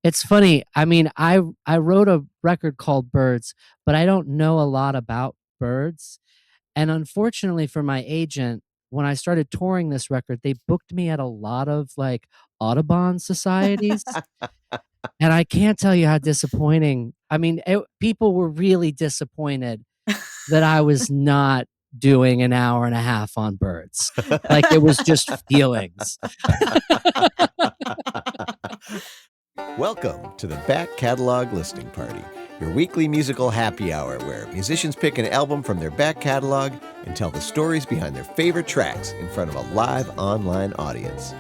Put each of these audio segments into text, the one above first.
It's funny. I mean, I wrote a record called Birds, but I don't know a lot about birds. And unfortunately for my agent, when I started touring this record, they booked me at a lot of like Audubon societies. And I can't tell you how disappointing. I mean, people were really disappointed that I was not doing an hour and a half on birds. Like it was just feelings. Welcome to the Back Catalog Listening Party, your weekly musical happy hour where musicians pick an album from their back catalog and tell the stories behind their favorite tracks in front of a live online audience.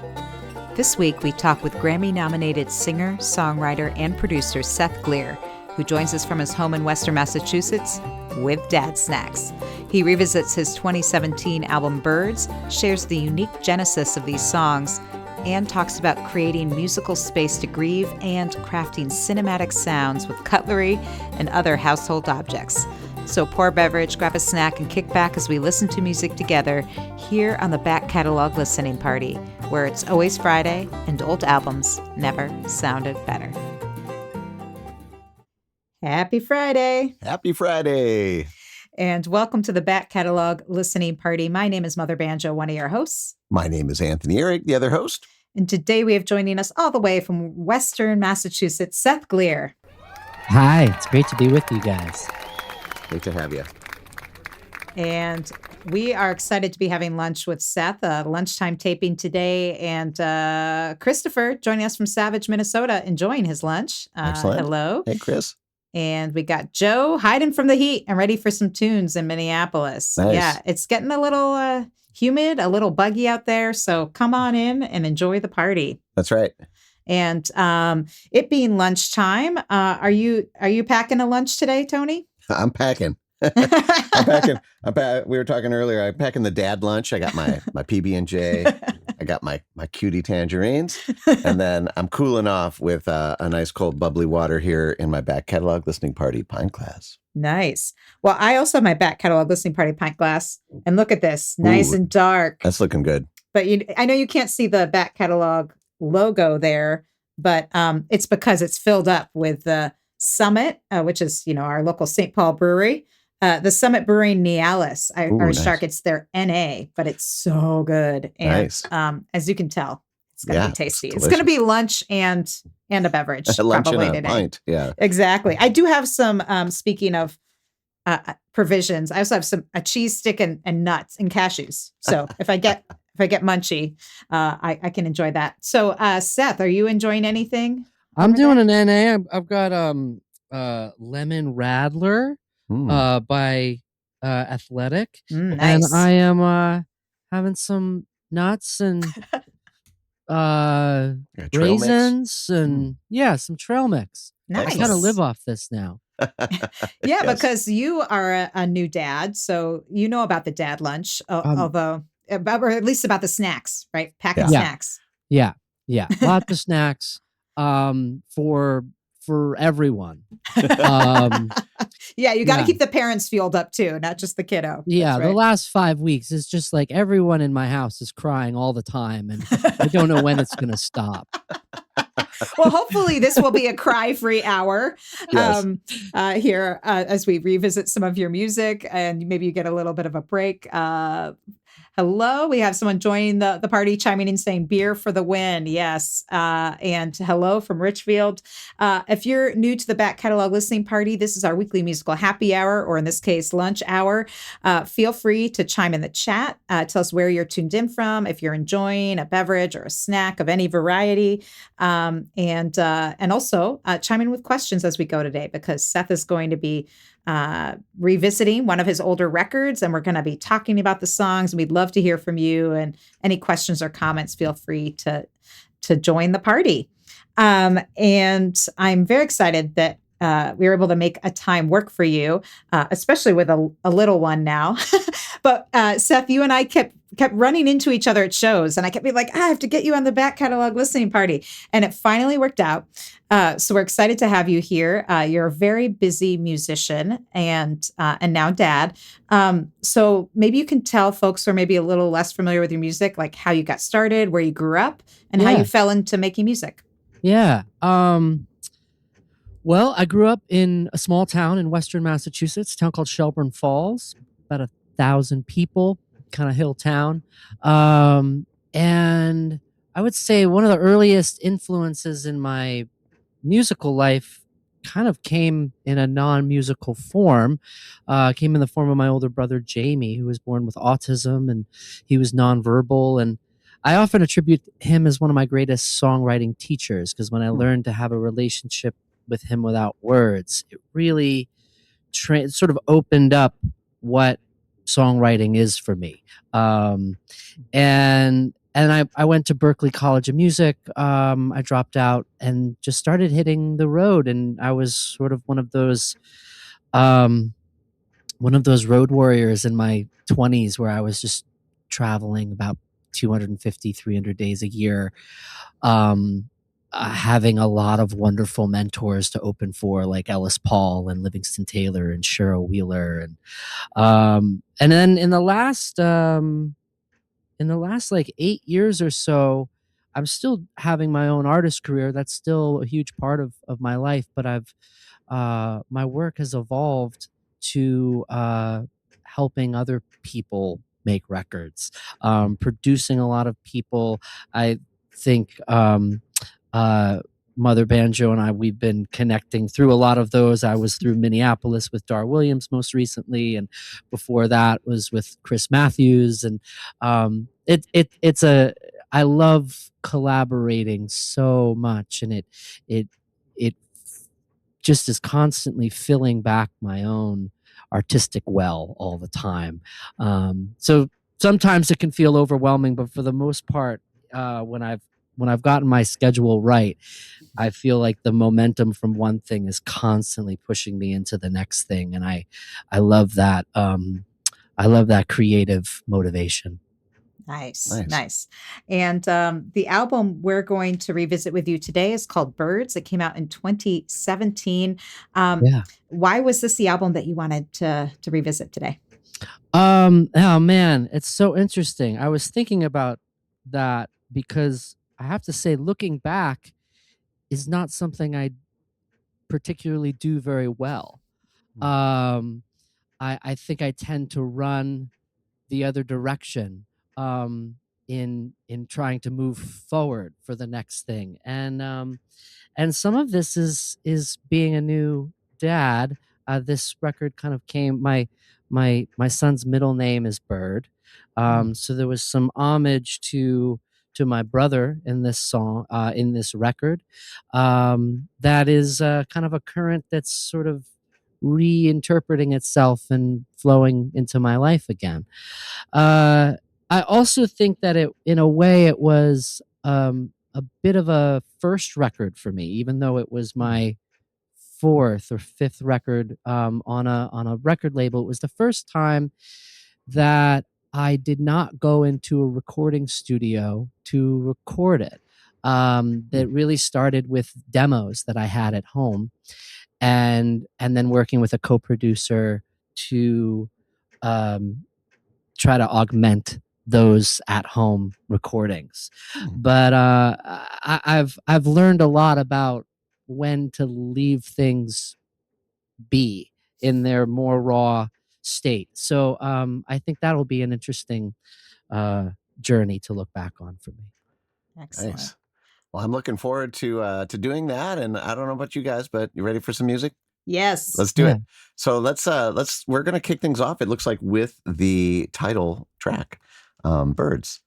This week, we talk with Grammy-nominated singer, songwriter, and producer Seth Glier, who joins us from his home in Western Massachusetts with Dad Snacks. He revisits his 2017 album Birds, shares the unique genesis of these songs, and talks about creating musical space to grieve and crafting cinematic sounds with cutlery and other household objects. So pour a beverage, grab a snack, and kick back as we listen to music together here on the Back Catalog Listening Party, where it's always Friday and old albums never sounded better. Happy Friday. Happy Friday. And welcome to the Back Catalog Listening Party. My name is Mother Banjo, one of your hosts. My name is Anthony Ihrig, the other host. And today we have joining us all the way from Western Massachusetts, Seth Glier. Hi, it's great to be with you guys. Great to have you. And we are excited to be having lunch with Seth, lunchtime taping today. And Christopher joining us from Savage, Minnesota, enjoying his lunch. Excellent. Hello. Hey, Chris. And we got Joe hiding from the heat and ready for some tunes in Minneapolis. Nice. Yeah, it's getting a little humid, a little buggy out there. So come on in and enjoy the party. That's right. And it being lunchtime, are you packing a lunch today, Tony? I'm packing. We were talking earlier. I'm packing the dad lunch. I got my PB&J. I got my cutie tangerines, and then I'm cooling off with a nice cold bubbly water here in my Back Catalog Listening Party pint glass. Nice. Well, I also have my Back Catalog Listening Party pint glass, and look at this, nice and dark. That's looking good. But I know you can't see the Back Catalog logo there, but it's because it's filled up with the Summit, which is our local St. Paul brewery. The Summit Brewery Nialis, Irish Dark. It's their NA, but it's so good. And nice. As you can tell, it's going to be tasty. It's going to be lunch and a beverage. Lunch probably and a today. pint. Yeah, exactly. I do have some. Speaking of provisions, I also have a cheese stick and nuts and cashews. So if I get munchy, I can enjoy that. So Seth, are you enjoying anything? I'm doing an NA. I've got Lemon Radler. By Athletic. Nice. And I am having some nuts and raisins and some trail mix. Nice. I gotta live off this now. Yeah, yes. Because you are a new dad, so you know about the dad lunch, or at least about the snacks, right? Packing snacks. Yeah. Lots of snacks for everyone. You got to keep the parents fueled up too, not just the kiddo. Yeah, right. The last 5 weeks is just like everyone in my house is crying all the time, and I don't know when it's going to stop. Well, hopefully this will be a cry-free hour here as we revisit some of your music, and maybe you get a little bit of a break. Hello, we have someone joining the party, chiming in saying beer for the win. Yes. And hello from Richfield. If you're new to the Back Catalog Listening Party, this is our weekly musical happy hour, or in this case, lunch hour. Feel free to chime in the chat. Tell us where you're tuned in from, if you're enjoying a beverage or a snack of any variety. And also chime in with questions as we go today, because Seth is going to be revisiting one of his older records, and we're going to be talking about the songs. We'd love to hear from you, and any questions or comments, feel free to join the party. And I'm very excited that we were able to make a time work for you, especially with a little one now. But Seth, you and I kept running into each other at shows, and I kept being like, I have to get you on the Back Catalog Listening Party. And it finally worked out. So we're excited to have you here. You're a very busy musician and now dad. So maybe you can tell folks who are maybe a little less familiar with your music, like how you got started, where you grew up, and how you fell into making music. Yeah. Well, I grew up in a small town in Western Massachusetts, a town called Shelburne Falls, about 1,000 people, kind of hill town. And I would say one of the earliest influences in my musical life kind of came in a non-musical form. Came in the form of my older brother Jamie, who was born with autism, and he was nonverbal. And I often attribute him as one of my greatest songwriting teachers, because when I learned to have a relationship with him without words, it really sort of opened up what songwriting is for me. And I went to Berklee College of Music. I dropped out and just started hitting the road, and I was sort of um, one of those road warriors in my 20s, where I was just traveling about 250, 300 days a year, having a lot of wonderful mentors to open for, like Ellis Paul and Livingston Taylor and Cheryl Wheeler. And then in the last like 8 years or so, I'm still having my own artist career. That's still a huge part of my life, but my work has evolved to helping other people make records, producing a lot of people. I think Mother Banjo and we've been connecting through a lot of those. I was through Minneapolis with Dar Williams most recently, and before that was with Chris Matthews. And I love collaborating so much, and it just is constantly filling back my own artistic well all the time. So sometimes it can feel overwhelming, but for the most part, when I've gotten my schedule right, I feel like the momentum from one thing is constantly pushing me into the next thing, and I love that. I love that creative motivation. Nice. And the album we're going to revisit with you today is called Birds. It came out in 2017. Yeah. Why was this the album that you wanted to revisit today? Oh man, it's so interesting. I was thinking about that because I have to say, looking back is not something I particularly do very well. Um, I think I tend to run the other direction, in trying to move forward for the next thing. And some of this is being a new dad. This record kind of came, my son's middle name is Bird. So there was some homage to my brother in this song, in this record, that is kind of a current that's sort of reinterpreting itself and flowing into my life again. I also think that in a way, it was a bit of a first record for me, even though it was my fourth or fifth record on a record label. It was the first time that I did not go into a recording studio to record it. That really started with demos that I had at home, and then working with a co-producer to try to augment those at home recordings. But I've learned a lot about when to leave things be in their more raw state. So I think that'll be an interesting journey to look back on for me. Excellent. Nice. Well, I'm looking forward to doing that. And I don't know about you guys, but you ready for some music? Yes. Let's do it. So we're going to kick things off. It looks like with the title track, Birds.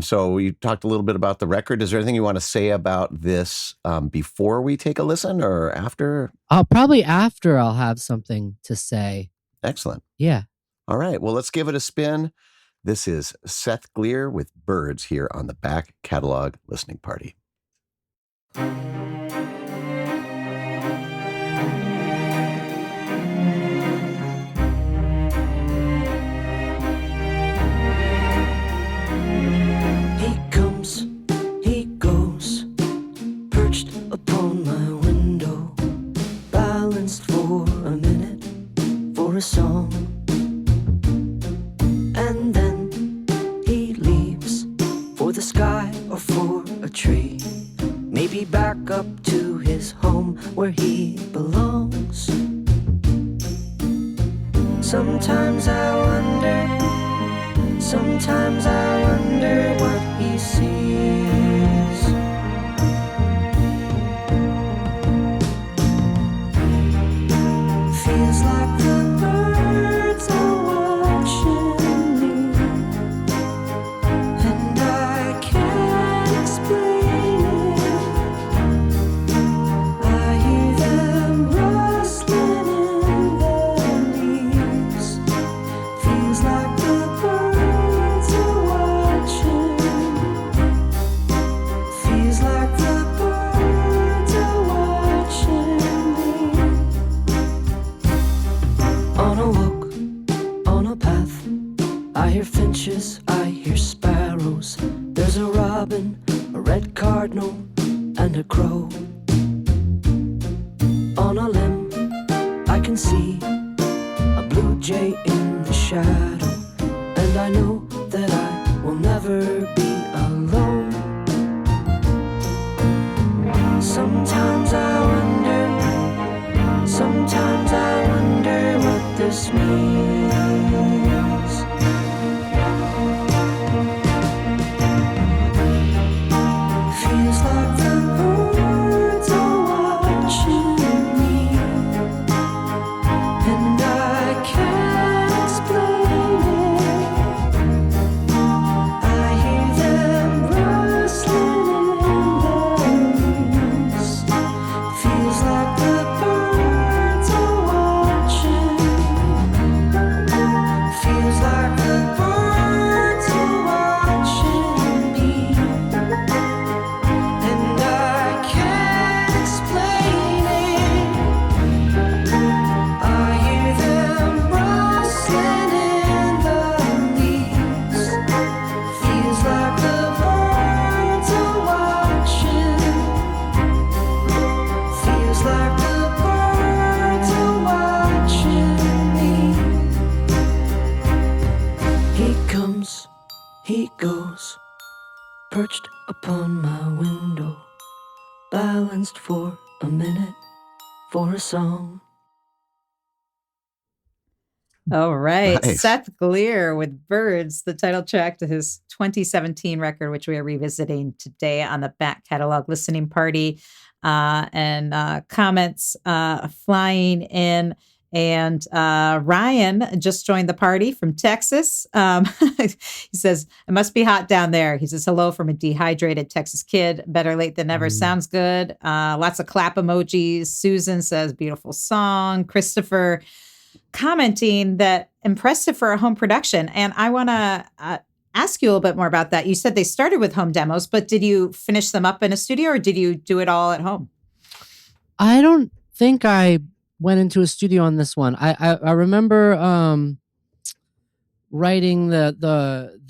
So we talked a little bit about the record. Is there anything you want to say about this before we take a listen, or after? Probably after I'll have something to say. Excellent. Yeah. All right. Well, let's give it a spin. This is Seth Glier with Birds here on the Back Catalog Listening Party. Upon my window, balanced for a minute for a song, and then he leaves for the sky or for a tree, maybe back up home where he belongs. Sometimes I wonder what he sees. Feels like the birds are watching me, and I can't explain it. I hear them rustling in the leaves. Feels like the birds are watching. Feels like the birds are watching me. On a walk, on a path, I hear finches, I hear sparrows. There's a robin, a red cardinal, and a crow. On a limb, I can see a blue jay in the shadow, and I know that I will never be alone. Sometimes I wonder what this means. Feels like the birds are watching me, and I can't explain it. I hear them rustling in the leaves. Feels like the birds are watching. Feels like the birds are watching me, and I can't explain it. I hear them rustling in the leaves. Feels like the birds are watching. Feels like the birds are watching me. He comes, he goes, perched upon my window, balanced for a minute, for a song. All right. Nice. Seth Glier with Birds, the title track to his 2017 record, which we are revisiting today on the Back Catalog Listening Party. And comments flying in. And Ryan just joined the party from Texas. He says, it must be hot down there. He says, hello from a dehydrated Texas kid. Better late than never. Sounds good. Lots of clap emojis. Susan says, beautiful song. Christopher commenting that impressive for a home production. And I want to ask you a little bit more about that. You said they started with home demos, but did you finish them up in a studio or did you do it all at home? I don't think I went into a studio on this one. I remember writing the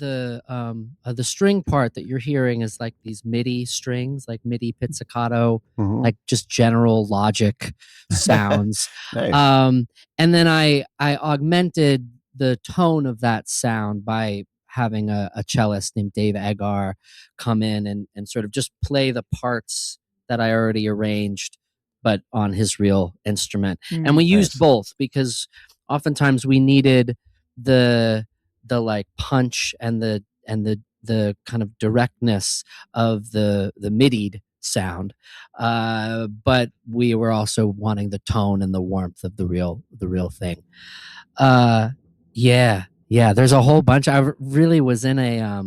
string part that you're hearing is like these MIDI strings, like MIDI pizzicato, like just general Logic sounds. Nice. And then I augmented the tone of that sound by having a cellist named Dave Agar come in and sort of just play the parts that I already arranged, but on his real instrument. And we used both because oftentimes we needed the like punch and the kind of directness of the MIDI'd sound, but we were also wanting the tone and the warmth of the real thing. There's a whole bunch. I really was in a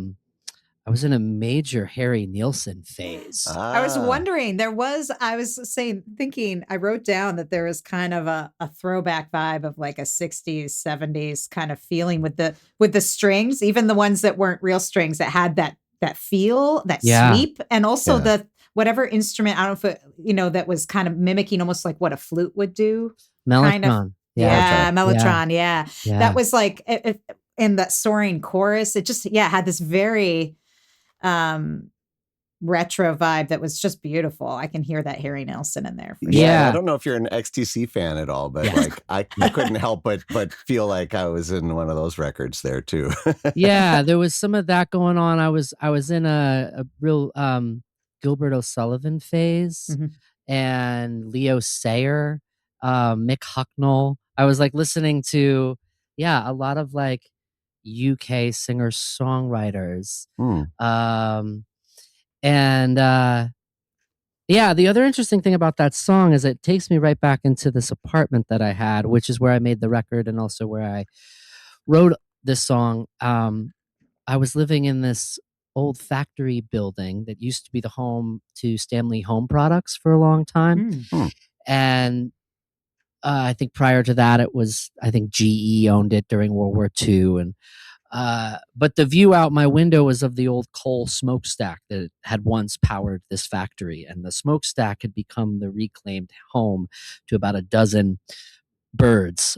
major Harry Nilsson phase. I was wondering, I wrote down that there was kind of a throwback vibe of like a 60s, 70s kind of feeling with the strings, even the ones that weren't real strings that had that feel, that sweep, and also the whatever instrument, I don't know if it, that was kind of mimicking almost like what a flute would do. Mellotron. Kind of, Mellotron. Yeah. That was like in that soaring chorus. It just, had this very retro vibe that was just beautiful. I can hear that Harry Nilsson in there. For sure. Sure. I don't know if you're an XTC fan at all, but like I couldn't help but feel like I was in one of those records there too. Yeah, there was some of that going on. I was in a real Gilbert O'Sullivan phase. and Leo Sayer, Mick Hucknall. I was like listening to, a lot of like UK singer-songwriters. Um, and the other interesting thing about that song is it takes me right back into this apartment that I had, which is where I made the record and also where I wrote this song. I was living in this old factory building that used to be the home to Stanley Home Products for a long time. And I think prior to that, I think GE owned it during World War II. And but the view out my window was of the old coal smokestack that had once powered this factory. And the smokestack had become the reclaimed home to about a dozen birds,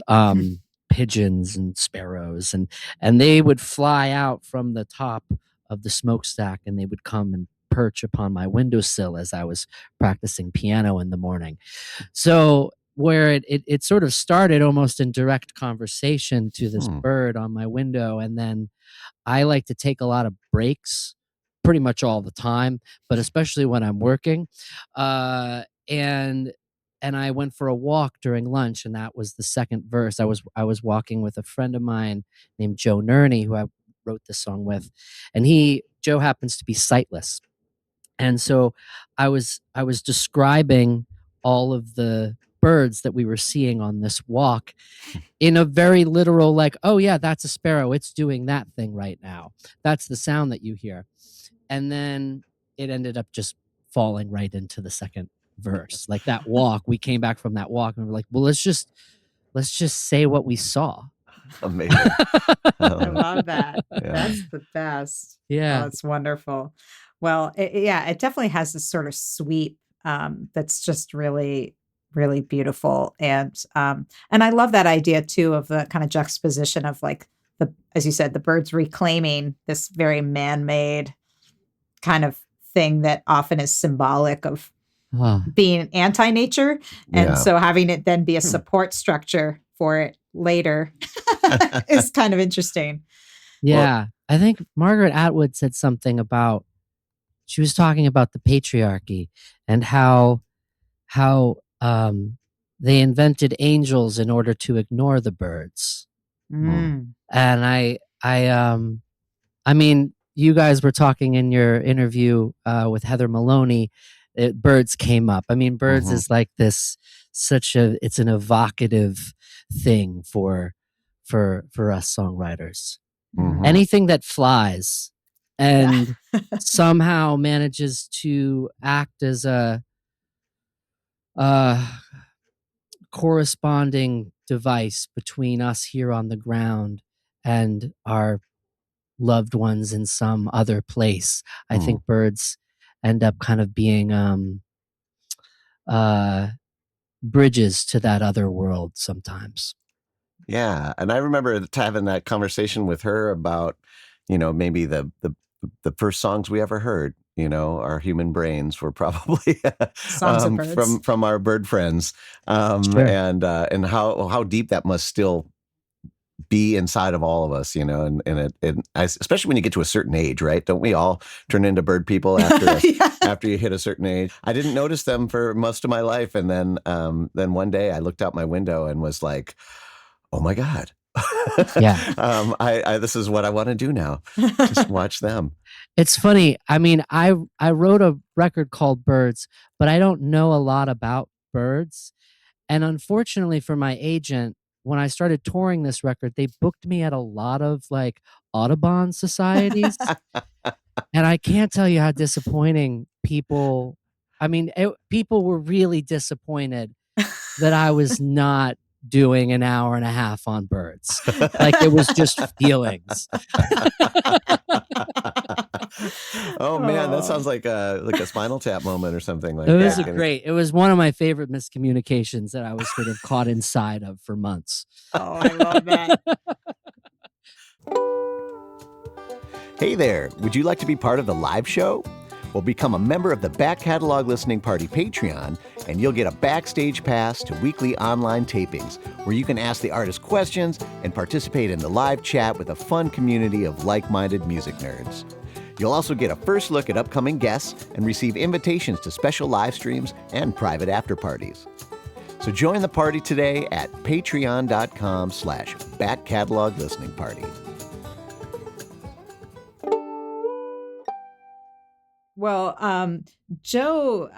pigeons and sparrows. And they would fly out from the top of the smokestack and they would come and perch upon my windowsill as I was practicing piano in the morning. So where it sort of started almost in direct conversation to this bird on my window. And then I like to take a lot of breaks pretty much all the time, but especially when I'm working. And I went for a walk during lunch, and that was the second verse. I was walking with a friend of mine named Joe Nerney, who I wrote this song with, and Joe happens to be sightless. And so I was describing all of the birds that we were seeing on this walk in a very literal, like, oh yeah, that's a sparrow. It's doing that thing right now. That's the sound that you hear. And then it ended up just falling right into the second verse. Like that walk, we came back from that walk and we're like, well, let's just say what we saw. Amazing. I love that. Yeah. That's the best. Yeah. Oh, it's wonderful. Well, it definitely has this sort of sweep that's just really, really beautiful. And I love that idea too of the kind of juxtaposition of like as you said, the birds reclaiming this very man-made kind of thing that often is symbolic of being anti-nature. And so having it then be a support structure for it later is kind of interesting. Yeah. Well, I think Margaret Atwood said something about, she was talking about the patriarchy and how they invented angels in order to ignore the birds. And I mean, you guys were talking in your interview with Heather Maloney. Birds came up. I mean, birds is like this it's an evocative thing for us songwriters. Anything that flies and somehow manages to act as a corresponding device between us here on the ground and our loved ones in some other place. I think birds end up kind of being bridges to that other world sometimes. Yeah. And I remember having that conversation with her about, maybe the first songs we ever heard, our human brains were probably Songs of birds. from our bird friends. Sure. And how deep that must still be inside of all of us, and especially when you get to a certain age, right? Don't we all turn into bird people after you hit a certain age? I didn't notice them for most of my life. And then one day I looked out my window and was like, oh my God. Yeah. This is what I want to do now. Just watch them. It's funny. I mean, I wrote a record called Birds, but I don't know a lot about birds. And unfortunately for my agent, when I started touring this record, they booked me at a lot of like Audubon societies. And I can't tell you how disappointing people were really disappointed that I was not doing an hour and a half on birds. Like it was just feelings. Oh man, that sounds like a Spinal Tap moment or something like that. It was one of my favorite miscommunications that I was sort of caught inside of for months. Oh, I love that. Hey there, would you like to be part of the live show? Well, become a member of the Back Catalog Listening Party Patreon, and you'll get a backstage pass to weekly online tapings where you can ask the artist questions and participate in the live chat with a fun community of like-minded music nerds. You'll also get a first look at upcoming guests and receive invitations to special live streams and private after parties. So join the party today at patreon.com/Back Catalog Listening Party. Well, Joe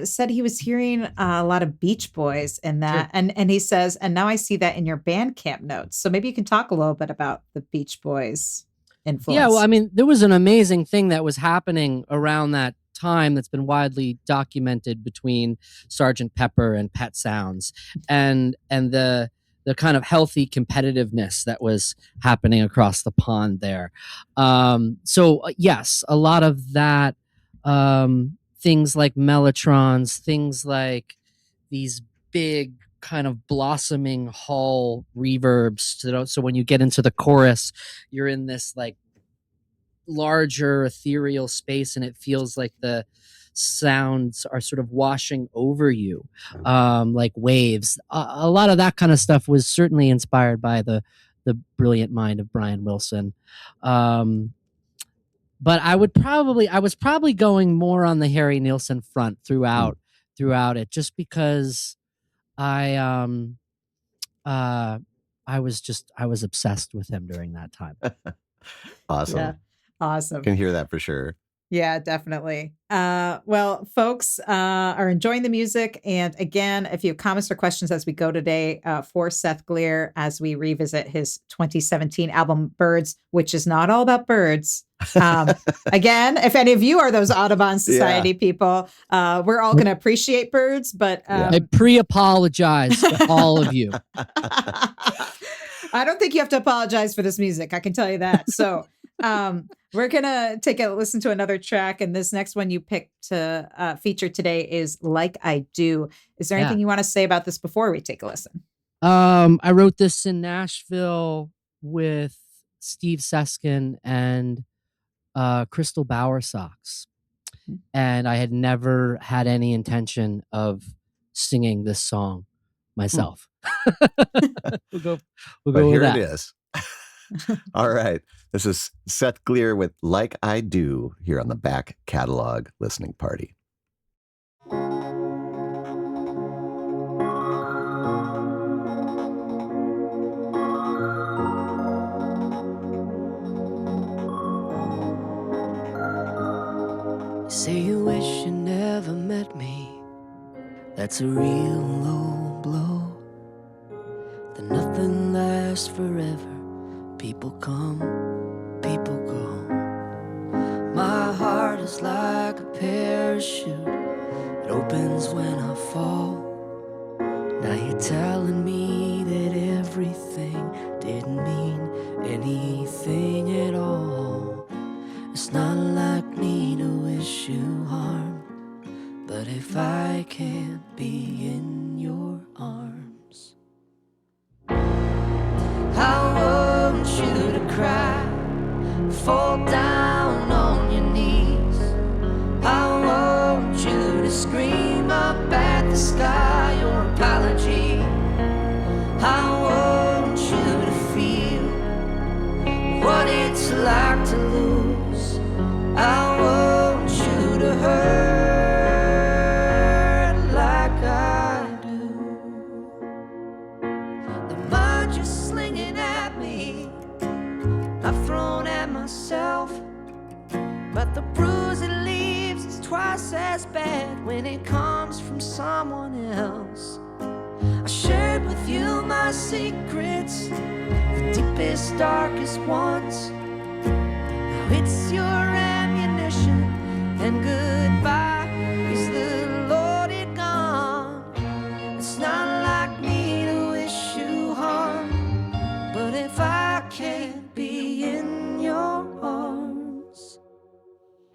said he was hearing a lot of Beach Boys in that. Sure. And he says, and now I see that in your Bandcamp notes. So maybe you can talk a little bit about the Beach Boys influence. Yeah, well, I mean, there was an amazing thing that was happening around that time that's been widely documented between Sgt. Pepper and Pet Sounds, and the kind of healthy competitiveness that was happening across the pond there. Yes, a lot of that, things like mellotrons, things like these big kind of blossoming hall reverbs. So when you get into the chorus, you're in this like larger ethereal space, and it feels like the sounds are sort of washing over you, like waves. A lot of that kind of stuff was certainly inspired by the brilliant mind of Brian Wilson. But I was probably going more on the Harry Nilsson front throughout it, just because I was obsessed with him during that time. Awesome. Yeah. Awesome. Can hear that for sure. Yeah, definitely. Well, folks are enjoying the music. And again, if you have comments or questions as we go today for Seth Glier, as we revisit his 2017 album Birds, which is not all about birds. Again, if any of you are those Audubon Society people, we're all going to appreciate birds, but I pre-apologize to all of you. I don't think you have to apologize for this music. I can tell you that. So we're going to take a listen to another track. And this next one you picked to feature today is Like I Do. Is there anything you want to say about this before we take a listen? I wrote this in Nashville with Steve Seskin and Crystal Bowersox. And I had never had any intention of singing this song myself. We'll go But with here that. it is. All right. This is Seth Glier with Like I Do here on the Back Catalog Listening Party. You say you wish you never met me. That's a real low blow. That nothing lasts forever. People come, people go. My heart is like a parachute. It opens when I fall. Now you're telling me that everything didn't mean anything at all. It's not like me to wish you harm, but if I can't be in your arms, I want you to cry, fall down on your knees. I want you to scream up at the sky your apology. I want you to feel what it's like to lose. I want you to hurt like I do. The mind you're slinging at me, I've thrown at myself, but the bruise it leaves is twice as bad when it comes from someone else. I shared with you my secrets, the deepest, darkest ones. Now it's your ammunition, and goodbye is the loaded gun. It's not like me to wish you harm, but if I can't be in your arms,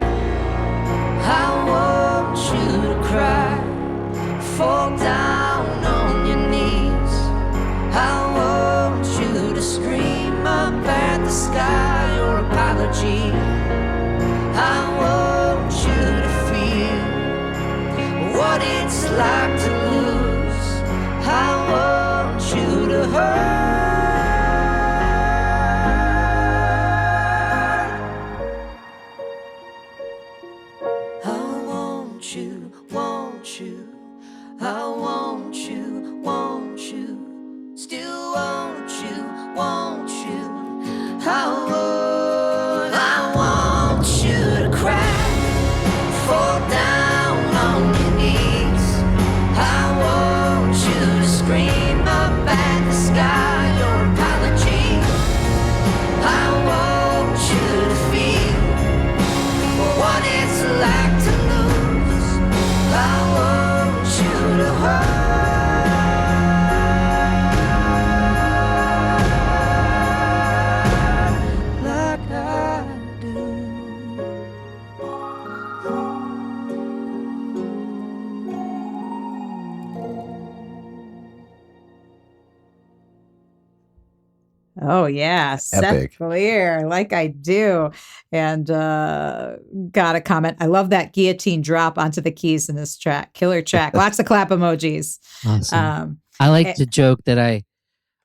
I want you to cry, fall down on your knees. I want you to scream up at the sky your apology. I want you to feel what it's like to lose. I want you to hurt. Oh yeah, Seth Epic. Glier, like I do. And got a comment. I love that guillotine drop onto the keys in this track. Killer track. Lots of clap emojis. Awesome. I like eh, to joke that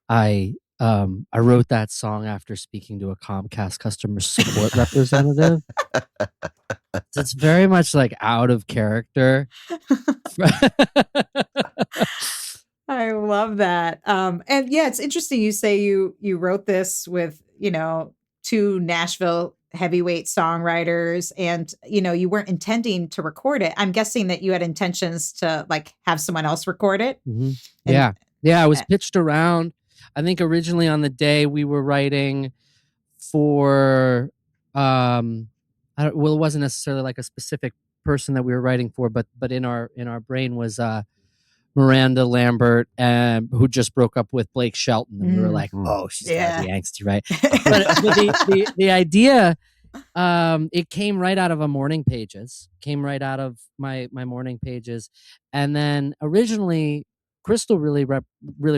I wrote that song after speaking to a Comcast customer support representative. It's very much like out of character. I love that. And yeah, it's interesting. You say you wrote this with, two Nashville heavyweight songwriters, and you weren't intending to record it. I'm guessing that you had intentions to like have someone else record it. Mhm. And- Yeah. I was pitched around. I think originally on the day we were writing for, it wasn't necessarily like a specific person that we were writing for, but in our brain was Miranda Lambert, who just broke up with Blake Shelton, and we were like, oh, she's gotta be angsty, right? But the idea, it came right out of a morning pages, came right out of my morning pages, and then originally Crystal really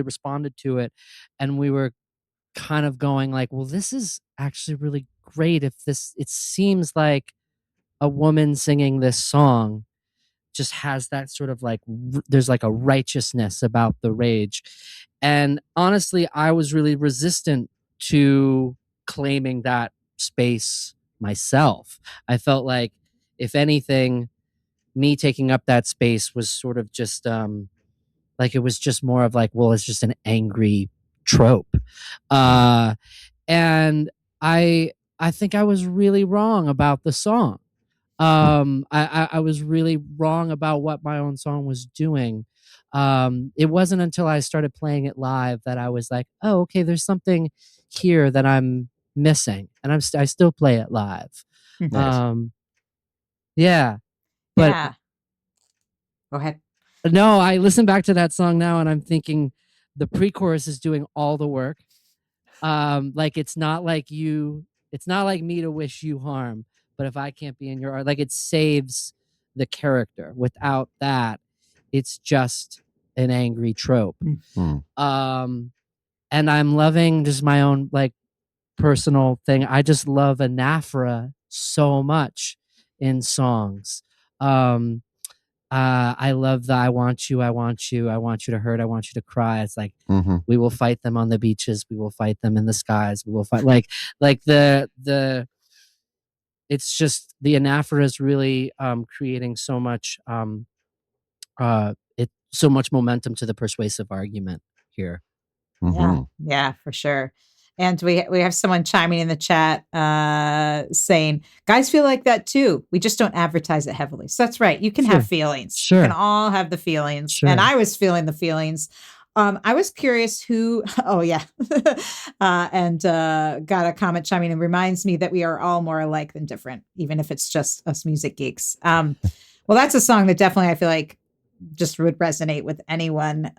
responded to it, and we were kind of going like, well, this is actually really great. It seems like a woman singing this song just has that sort of like there's like a righteousness about the rage. And honestly, I was really resistant to claiming that space myself. I felt like, if anything, me taking up that space was sort of just like, it was just more of like, well, it's just an angry trope. And I think I was really wrong about the song. I was really wrong about what my own song was doing. It wasn't until I started playing it live that I was like, oh, okay, there's something here that I'm missing, and I still play it live. Nice. Yeah, but yeah. Go ahead. no, I listen back to that song now, and I'm thinking the pre-chorus is doing all the work. Like it's not like me to wish you harm, but if I can't be in your art, like it saves the character. Without that, it's just an angry trope. And I'm loving just my own like personal thing. I just love anaphora so much in songs. I love the I want you, I want you, I want you to hurt, I want you to cry. It's like, we will fight them on the beaches, we will fight them in the skies, we will fight like the it's just the anaphora is really creating so much so much momentum to the persuasive argument here. Yeah, for sure. And we have someone chiming in the chat saying, guys feel like that too. We just don't advertise it heavily. So that's right. You can have feelings. Sure. You can all have the feelings. Sure. And I was feeling the feelings. I was curious who, oh yeah. And got a comment chiming in, reminds me that we are all more alike than different, even if it's just us music geeks. Well, that's a song that definitely I feel like just would resonate with anyone.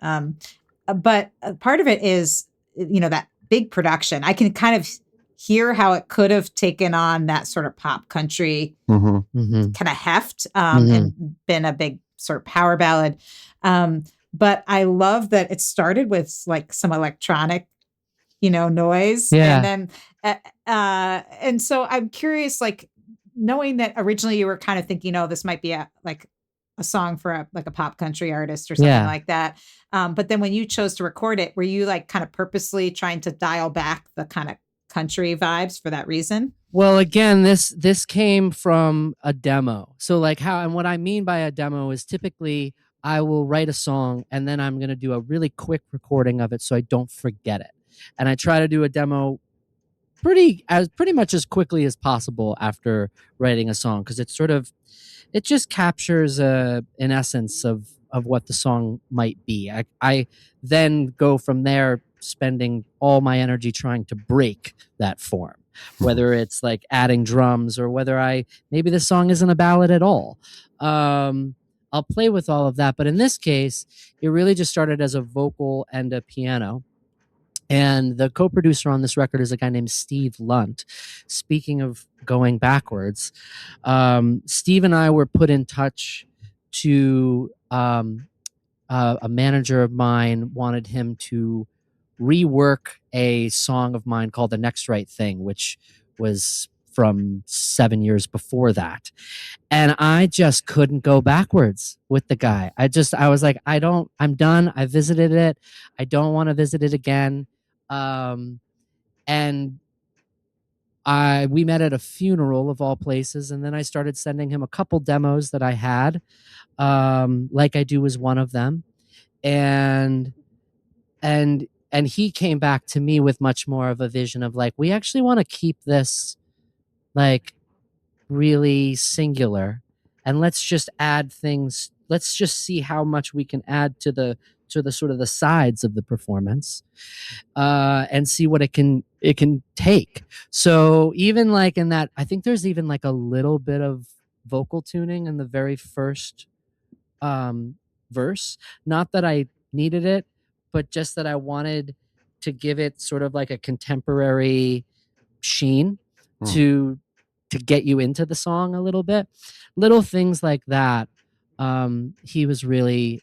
But part of it is, that big production. I can kind of hear how it could have taken on that sort of pop country kind of heft and been a big sort of power ballad. But I love that it started with like some electronic, noise. Yeah. And then, and so I'm curious, like knowing that originally you were kind of thinking, this might be a song for a pop country artist or something like that. But then when you chose to record it, were you like kind of purposely trying to dial back the kind of country vibes for that reason? Well, again, this came from a demo. So like and what I mean by a demo is typically I will write a song and then I'm going to do a really quick recording of it so I don't forget it. And I try to do a demo pretty much as quickly as possible after writing a song, because it just captures an essence of what the song might be. I then go from there, spending all my energy trying to break that form, whether it's like adding drums or whether maybe the song isn't a ballad at all. I'll play with all of that. But in this case, it really just started as a vocal and a piano. And the co-producer on this record is a guy named Steve Lunt. Speaking of going backwards, Steve and I were put in touch to a manager of mine wanted him to rework a song of mine called The Next Right Thing, which was from 7 years before that. And I just couldn't go backwards with the guy. I was like, I'm done. I visited it. I don't want to visit it again. And we met at a funeral of all places, and then I started sending him a couple demos that I had. Like I Do was one of them. And he came back to me with much more of a vision of like, we actually want to keep this like really singular, and let's just add things. Let's just see how much we can add to the sort of the sides of the performance, and see what it can take. So even like in that, I think there's even like a little bit of vocal tuning in the very first verse. Not that I needed it, but just that I wanted to give it sort of like a contemporary sheen to get you into the song a little bit. Little things like that. He was really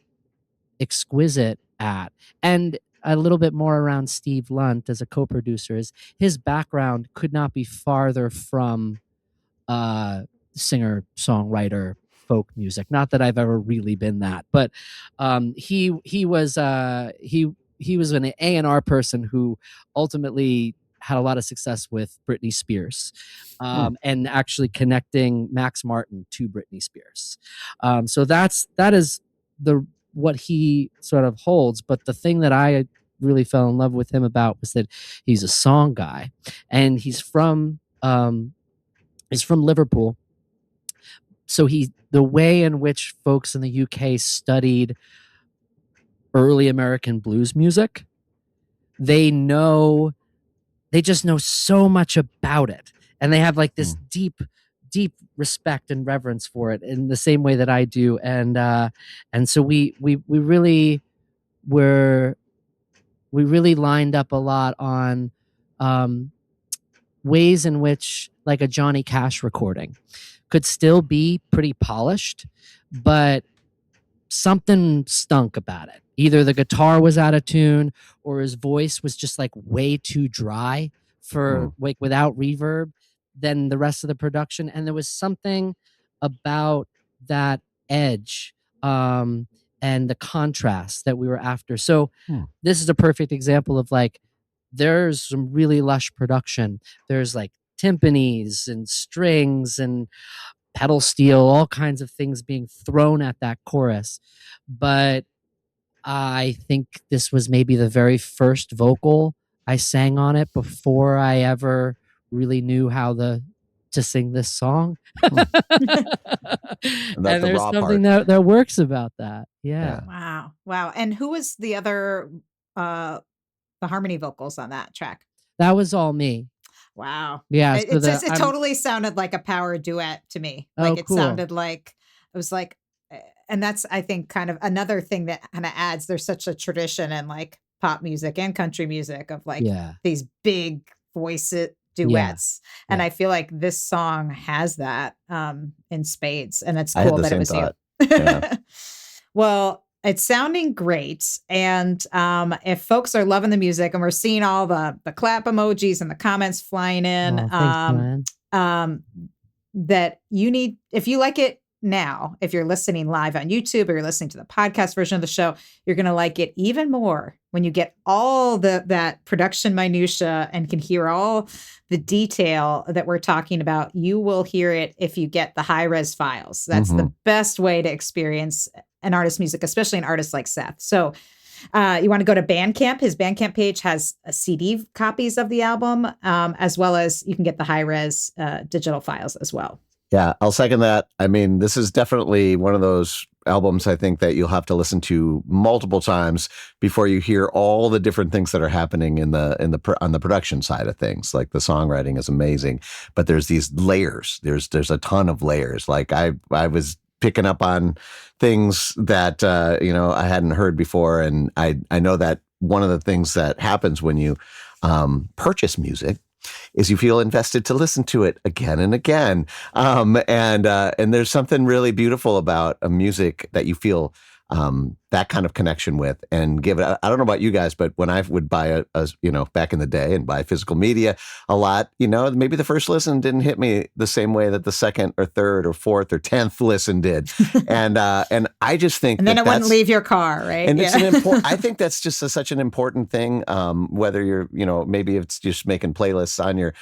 exquisite at. And a little bit more around Steve Lunt as a co-producer. His background could not be farther from singer-songwriter folk music. Not that I've ever really been that, but he was an A&R person who ultimately had a lot of success with Britney Spears, and actually connecting Max Martin to Britney Spears. So that is what he sort of holds. But the thing that I really fell in love with him about was that he's a song guy, and he's from Liverpool. So the way in which folks in the UK studied early American blues music, they just know so much about it, and they have like this deep respect and reverence for it in the same way that I do. And so we really lined up a lot on ways in which like a Johnny Cash recording could still be pretty polished, but something stunk about it. Either the guitar was out of tune, or his voice was just like way too dry for like without reverb than the rest of the production. And there was something about that edge and the contrast that we were after. So this is a perfect example of like, there's some really lush production. There's like timpanis and strings and pedal steel, all kinds of things being thrown at that chorus. But I think this was maybe the very first vocal I sang on it before I ever really knew how to sing this song. And there's something that works about that. Yeah. Wow. And who was the other the harmony vocals on that track? That was all me. Wow. Yeah. It totally sounded like a power duet to me. Like it cool. sounded like it was like, and that's, I think, kind of another thing that kind of adds, there's such a tradition in like pop music and country music of like these big voice duets. And I feel like this song has that in spades, and it's cool that it was you. Yeah. Well, it's sounding great. And if folks are loving the music, and we're seeing all the clap emojis and the comments flying in, that you need, if you like it now, if you're listening live on YouTube or you're listening to the podcast version of the show, you're going to like it even more when you get all that production minutia and can hear all the detail that we're talking about. You will hear it if you get the high res files. That's the best way to experience an artist's music, especially an artist like Seth. So you want to go to Bandcamp. His Bandcamp page has CD copies of the album, as well as you can get the high res digital files as well. Yeah, I'll second that. I mean, this is definitely one of those albums I think that you'll have to listen to multiple times before you hear all the different things that are happening on the production side of things. Like the songwriting is amazing, but there's these layers. There's a ton of layers. Like I was picking up on things that I hadn't heard before, and I know that one of the things that happens when you purchase music is you feel invested to listen to it again and again. And there's something really beautiful about a music that you feel that kind of connection with and give it. I don't know about you guys, but when I would buy back in the day and buy physical media a lot, maybe the first listen didn't hit me the same way that the second or third or fourth or 10th listen did. And I just think and then it wouldn't leave your car, right? And it's I think that's just such an important thing, whether you're, maybe it's just making playlists on your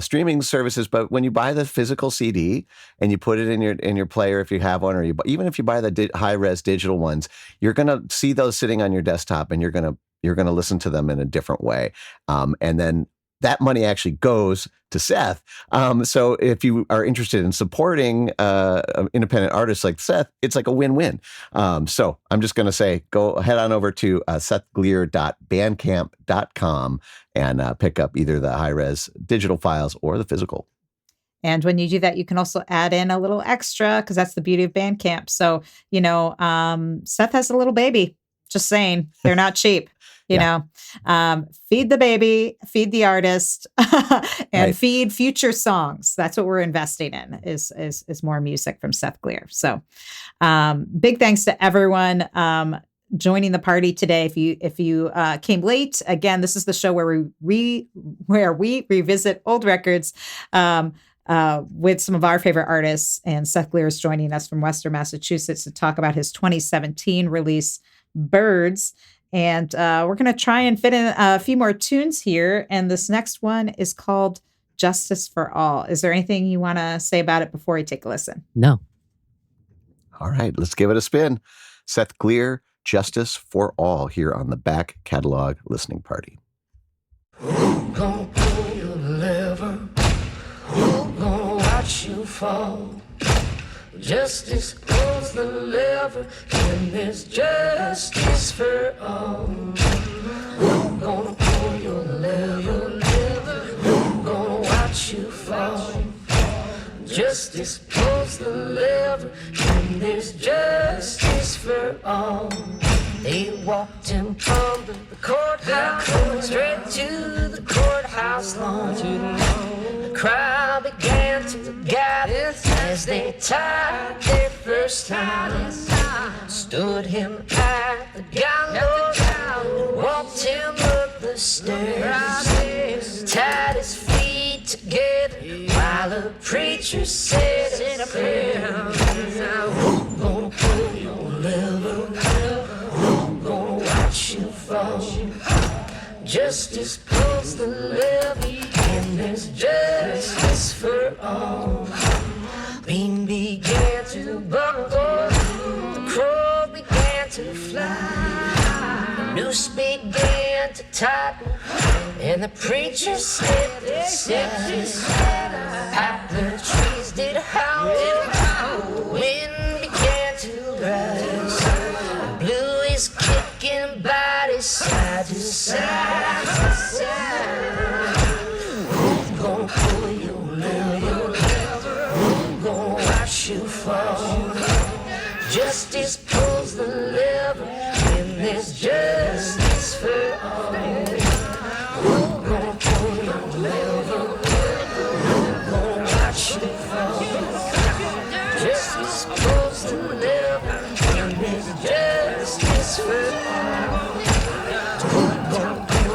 streaming services, but when you buy the physical CD and you put it in your player, if you have one, or even if you buy the high-res digital ones, you're going to see those sitting on your desktop and you're going to listen to them in a different way. And then that money actually goes to Seth. So if you are interested in supporting independent artists like Seth, it's like a win-win. So I'm just going to say, go head on over to sethglier.bandcamp.com and pick up either the high-res digital files or the physical. And when you do that, you can also add in a little extra, because that's the beauty of Bandcamp. So, Seth has a little baby. Just saying, they're not cheap. Feed the baby, feed the artist, and feed future songs. That's what we're investing in is more music from Seth Glier. So big thanks to everyone joining the party today. If you came late, again, this is the show where we revisit old records with some of our favorite artists. And Seth Glier is joining us from Western Massachusetts to talk about his 2017 release, Birds. And we're going to try and fit in a few more tunes here. And this next one is called Justice for All. Is there anything you want to say about it before we take a listen? No. All right, let's give it a spin. Seth Glier, Justice for All, here on the Back Catalog Listening Party. Who gonna pull your lever? Who gonna watch you fall? Justice pulls the lever, and there's justice for all. Who gonna pull your lever? Who gonna watch you fall? Justice pulls the lever, and there's justice for all. They walked him from the courthouse straight to the courthouse lawn. The crowd began to gather as they tied their first time. Stood him at the gallows, walked him up the stairs, tied his feet together while a preacher said a prayer. Who gonna pull your lever? Who gonna watch you fall? Justice pulls the lever, and there's justice for all. Bean began to buckle, the crow began to fly, the noose began to tighten, and the preacher slipped his poplar trees did howl, the wind began to rise, blew his kicking body side to side. Who's gonna pull your lever? Who's gonna watch you fall? Justice pulls the lever, and there's justice for all. Who's gonna pull your lever? Who's gonna watch you fall? Justice pulls the lever, and there's justice for all. Who's gonna pull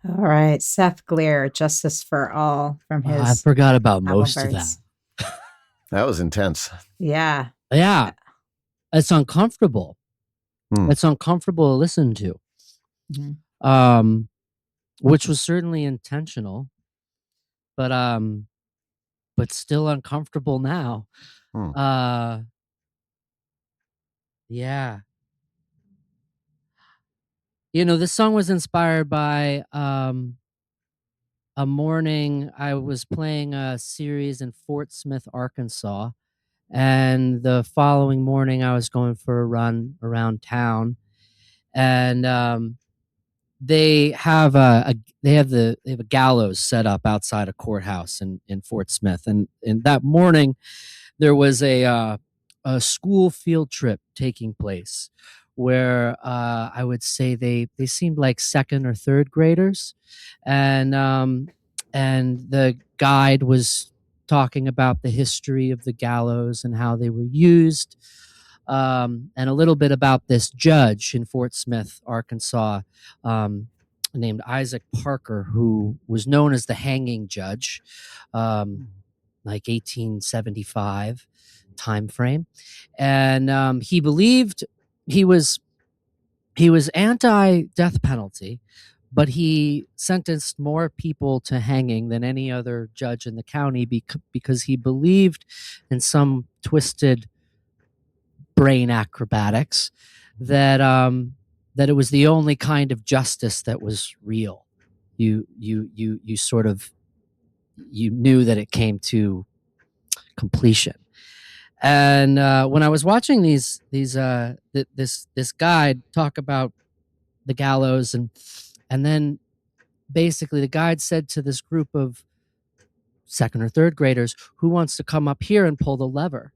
All right, Seth Glier, Justice for All from I his forgot about album most of that. Birds. That was intense. Yeah. Yeah, it's uncomfortable. Hmm. It's uncomfortable to listen to, Mhm. which was certainly intentional, but still uncomfortable now. Hmm. Uh, yeah. This song was inspired by a morning I was playing a series in Fort Smith, Arkansas, and the following morning I was going for a run around town, and they have a gallows set up outside a courthouse in Fort Smith, and that morning there was a school field trip taking place where I would say they seemed like second or third graders, and the guide was talking about the history of the gallows and how they were used, and a little bit about this judge in Fort Smith, Arkansas, um, named Isaac Parker, who was known as the hanging judge, like 1875 time frame, and he believed he was anti-death penalty, but he sentenced more people to hanging than any other judge in the county because he believed in some twisted brain acrobatics that it was the only kind of justice that was real. You sort of you knew that it came to completion. And when I was watching this guide talk about the gallows, and then basically the guide said to this group of second or third graders, who wants to come up here and pull the lever?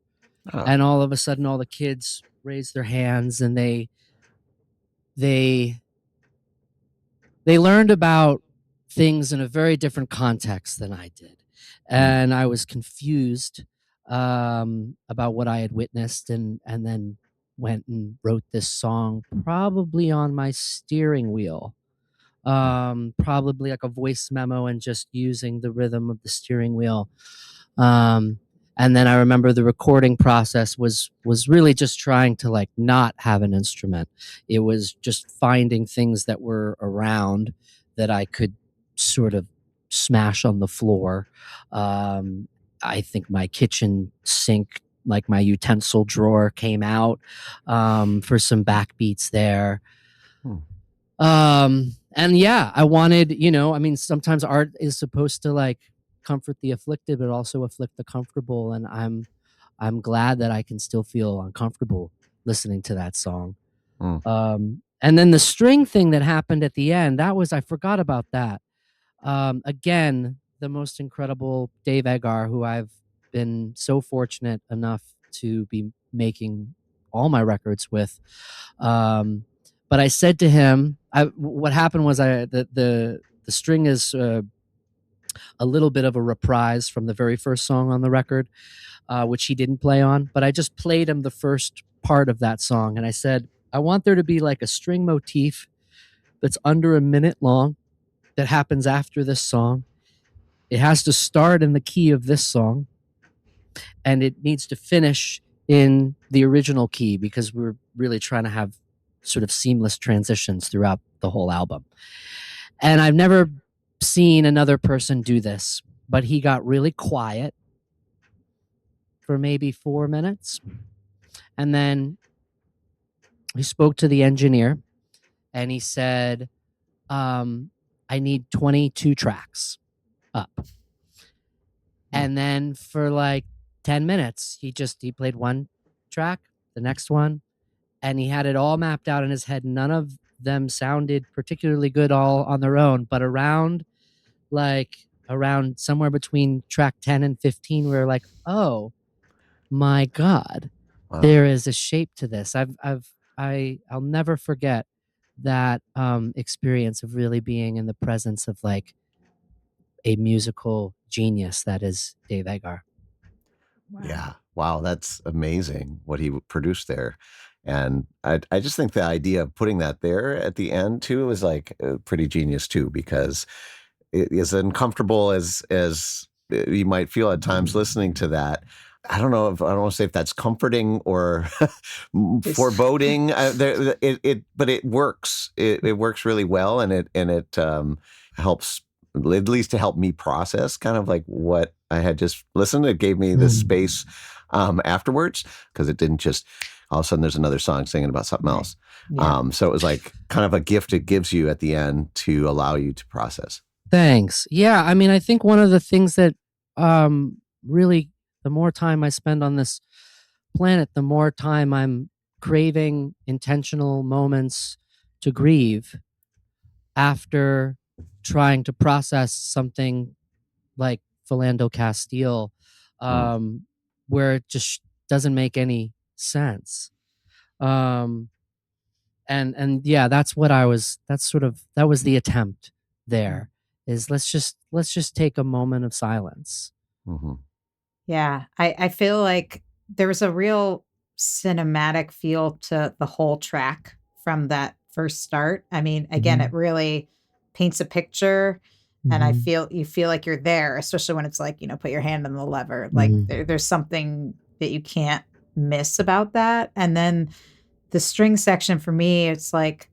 Oh. And all of a sudden all the kids raised their hands, and they they learned about things in a very different context than I did. And I was confused about what I had witnessed, and then went and wrote this song probably on my steering wheel, probably like a voice memo and just using the rhythm of the steering wheel. um, and then I remember the recording process was really just trying to like not have an instrument. It was just finding things that were around that I could sort of smash on the floor. um, I think my kitchen sink, like my utensil drawer, came out for some backbeats there. Hmm. And yeah, I wanted, I mean, sometimes art is supposed to like comfort the afflicted, but also afflict the comfortable. And I'm glad that I can still feel uncomfortable listening to that song. Hmm. And then the string thing that happened at the end, I forgot about that. Again, the most incredible Dave Egar, who I've been so fortunate enough to be making all my records with. But I said to him, what happened was the string is a little bit of a reprise from the very first song on the record, which he didn't play on. But I just played him the first part of that song, and I said, I want there to be like a string motif that's under a minute long that happens after this song. It has to start in the key of this song, and it needs to finish in the original key, because we're really trying to have sort of seamless transitions throughout the whole album. And I've never seen another person do this, but he got really quiet for maybe 4 minutes, and then he spoke to the engineer, and he said, I need 22 tracks up. And then for like 10 minutes, he played one track, the next one, and he had it all mapped out in his head. None of them sounded particularly good all on their own, but around somewhere between track 10 and 15, we were like, oh my God, Wow. there is a shape to this. I'll never forget that experience of really being in the presence of like a musical genius that is Dave Egar. Yeah. Wow. That's amazing what he produced there. And I just think the idea of putting that there at the end too is like pretty genius too, because it is uncomfortable as you might feel at times listening to that. I don't know if I don't want to say if that's comforting or foreboding. But it works. It works really well, and it helps at least to help me process kind of like what I had just listened. It gave me this space afterwards, because it didn't just all of a sudden there's another song singing about something else. Yeah. So it was like kind of a gift it gives you at the end to allow you to process. Thanks. Yeah, I mean, I think one of the things that really, the more time I spend on this planet, the more time I'm craving intentional moments to grieve after trying to process something like Philando Castile, where it just doesn't make any sense. And yeah, that's what I was. That was the attempt there. Is let's just take a moment of silence. Mm-hmm. Yeah, I feel like there was a real cinematic feel to the whole track from that first start. I mean, again, it really paints a picture, and you feel like you're there, especially when it's like, put your hand on the lever. Like there's something that you can't miss about that. And then the string section for me, it's like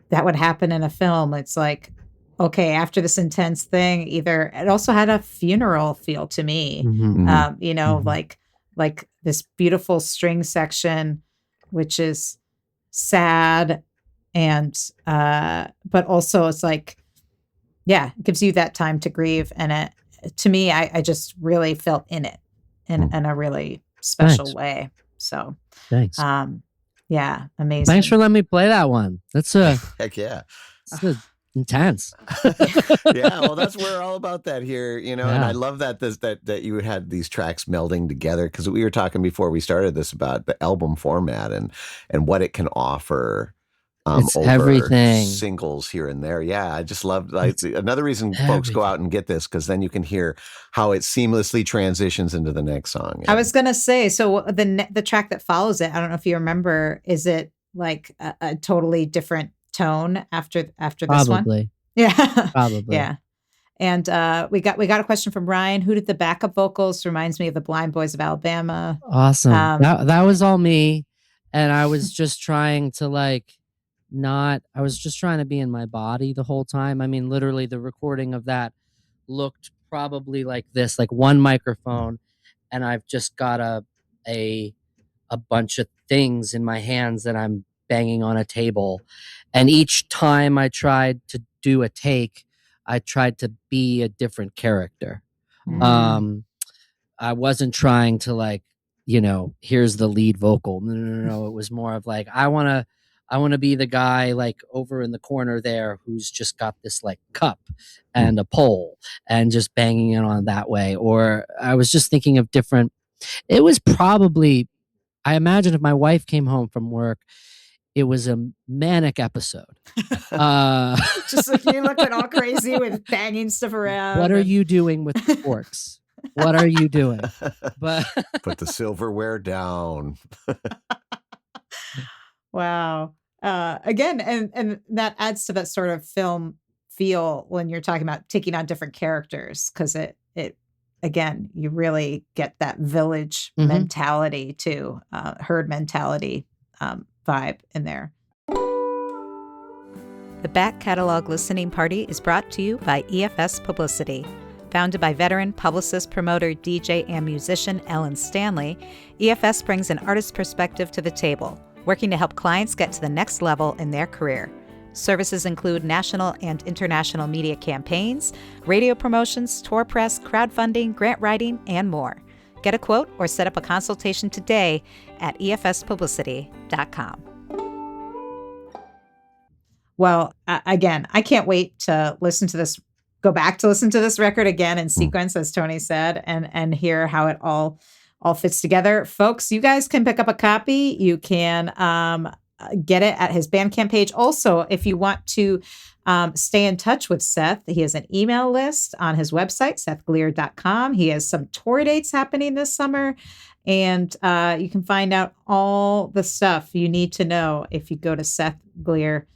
that would happen in a film. It's like, okay, after this intense thing, either it also had a funeral feel to me. Like this beautiful string section, which is sad, and but also it's like, yeah, it gives you that time to grieve. And it, to me, I just really felt in it in a really special way. So thanks. Yeah, amazing. Thanks for letting me play that one. That's heck yeah. Intense. Yeah, well, that's we're all about that here, And I love that you had these tracks melding together, because we were talking before we started this about the album format and what it can offer. It's over everything. Singles here and there. Yeah, I just love another reason folks go out and get this, because then you can hear how it seamlessly transitions into the next song. I was gonna say, so the track that follows it, I don't know if you remember, is it like a totally different tone after this Probably. one? Yeah, Probably. Yeah. And we got a question from Ryan. Who did the backup vocals? Reminds me of the Blind Boys of Alabama. Awesome. That was all me, and I was just trying to I was just trying to be in my body the whole time. I mean, literally, the recording of that looked probably like this, like one microphone, and I've just got a bunch of things in my hands that I'm banging on a table. And each time I tried to do a take, I tried to be a different character. I wasn't trying to here's the lead vocal. No. It was more of like, I want to be the guy over in the corner there who's just got this cup and a pole and just banging it on that way. Or I was just thinking of different. It was probably, I imagine if my wife came home from work, it was a manic episode. Just like you looking all crazy with banging stuff around. What are you doing with the forks? What are you doing? But put the silverware down. Wow. Again, and that adds to that sort of film feel when you're talking about taking on different characters, because it again, you really get that village mentality too, herd mentality vibe in there. The Back Catalog Listening Party is brought to you by EFS Publicity. Founded by veteran publicist, promoter, DJ, and musician Ellen Stanley, EFS brings an artist's perspective to the table, working to help clients get to the next level in their career. Services include national and international media campaigns, radio promotions, tour press, crowdfunding, grant writing, and more. Get a quote or set up a consultation today at efspublicity.com. Well, again, I can't wait to go back to listen to this record again in sequence, as Tony said, and hear how it all fits together. Folks, you guys can pick up a copy. You can get it at his Bandcamp page. Also, if you want to Stay in touch with Seth. He has an email list on his website, sethglier.com. He has some tour dates happening this summer. And you can find out all the stuff you need to know if you go to sethglier.com.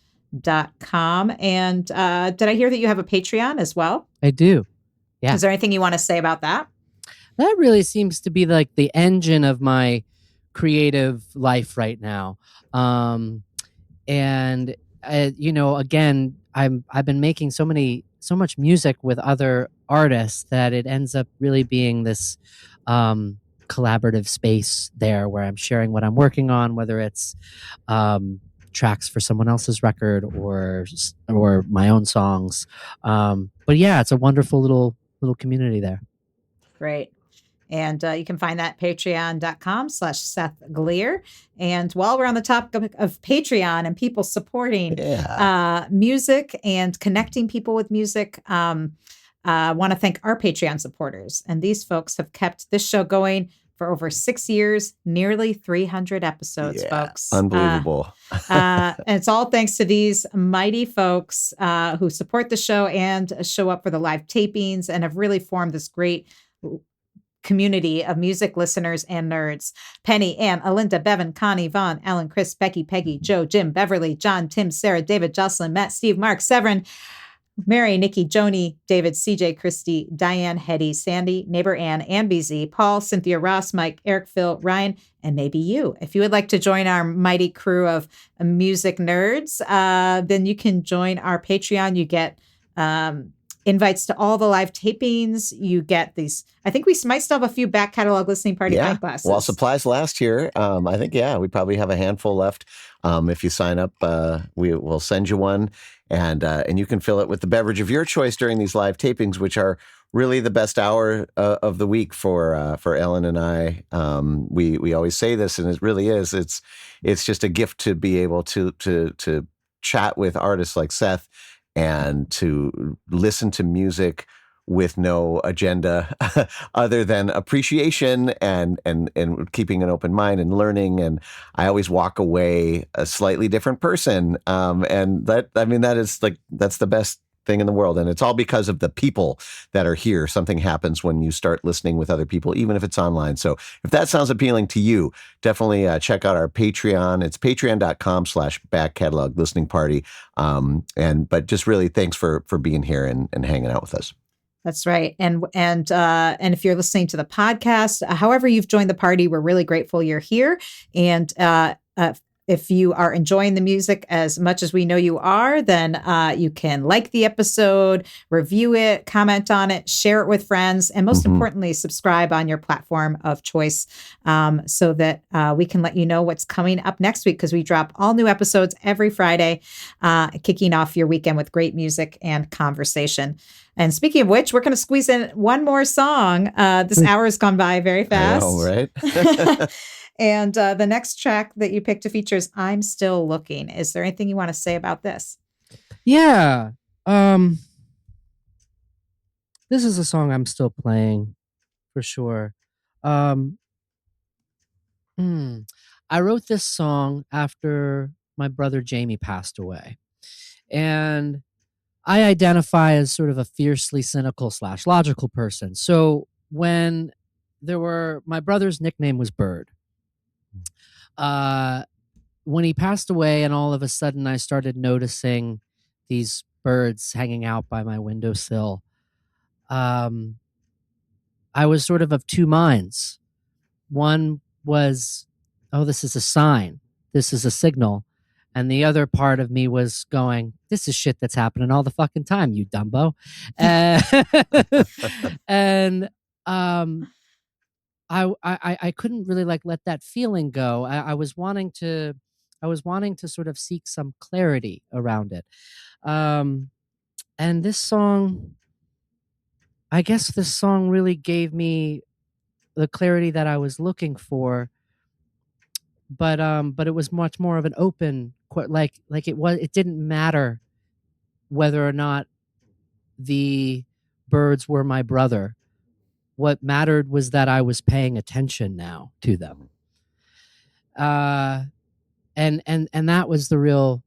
And did I hear that you have a Patreon as well? I do. Yeah. Is there anything you want to say about that? That really seems to be like the engine of my creative life right now. And again, I've been making so much music with other artists that it ends up really being this collaborative space there where I'm sharing what I'm working on, whether it's tracks for someone else's record or my own songs. But yeah, it's a wonderful little community there. Great. And you can find that patreon.com/Seth Glier. And while we're on the topic of Patreon and people supporting music and connecting people with music, I want to thank our Patreon supporters. And these folks have kept this show going for over 6 years, nearly 300 episodes, folks. Unbelievable. And it's all thanks to these mighty folks who support the show and show up for the live tapings and have really formed this great community of music listeners and nerds. Penny, Ann, Alinda, Bevan, Connie, Vaughn, Alan, Chris, Becky, Peggy, Joe, Jim, Beverly, John, Tim, Sarah, David, Jocelyn, Matt, Steve, Mark, Severin, Mary, Nikki, Joni, David, CJ, Christy, Diane, Hetty, Sandy, Neighbor Ann, BZ, Paul, Cynthia, Ross, Mike, Eric, Phil, Ryan, and maybe you. If you would like to join our mighty crew of music nerds, then you can join our Patreon. You get invites to all the live tapings. You get these. I think we might still have a few back catalog listening party pint glasses. While supplies last year, I think, we probably have a handful left. If you sign up, we will send you one. And you can fill it with the beverage of your choice during these live tapings, which are really the best hour of the week for Ellen and I. We always say this, and it really is. It's just a gift to be able to chat with artists like Seth and to listen to music with no agenda other than appreciation and keeping an open mind and learning. And I always walk away a slightly different person. And that's the best thing in the world. And it's all because of the people that are here. Something happens when you start listening with other people, even if it's online. So if that sounds appealing to you, definitely check out our Patreon. It's patreon.com/back catalog listening party. But just really thanks for being here and hanging out with us. That's right. And if you're listening to the podcast, however you've joined the party, we're really grateful you're here. And if you are enjoying the music as much as we know you are, then you can like the episode, review it, comment on it, share it with friends, and most importantly, subscribe on your platform of choice so that we can let you know what's coming up next week, because we drop all new episodes every Friday, kicking off your weekend with great music and conversation. And speaking of which, we're going to squeeze in one more song. This hour has gone by very fast. I know, right? And the next track that you picked to feature is I'm Still Looking. Is there anything you want to say about this? Yeah. This is a song I'm still playing for sure. I wrote this song after my brother Jamie passed away. And I identify as sort of a fiercely cynical / logical person. So when my brother's nickname was Bird. When he passed away and all of a sudden I started noticing these birds hanging out by my windowsill, I was sort of two minds. One was, oh, this is a sign. This is a signal. And the other part of me was going, this is shit that's happening all the fucking time, you Dumbo. And I couldn't really let that feeling go. I was wanting to sort of seek some clarity around it. And this song, I guess this song really gave me the clarity that I was looking for. But it was much more of an open, it didn't matter whether or not the birds were my brother. What mattered was that I was paying attention now to them. And that was the real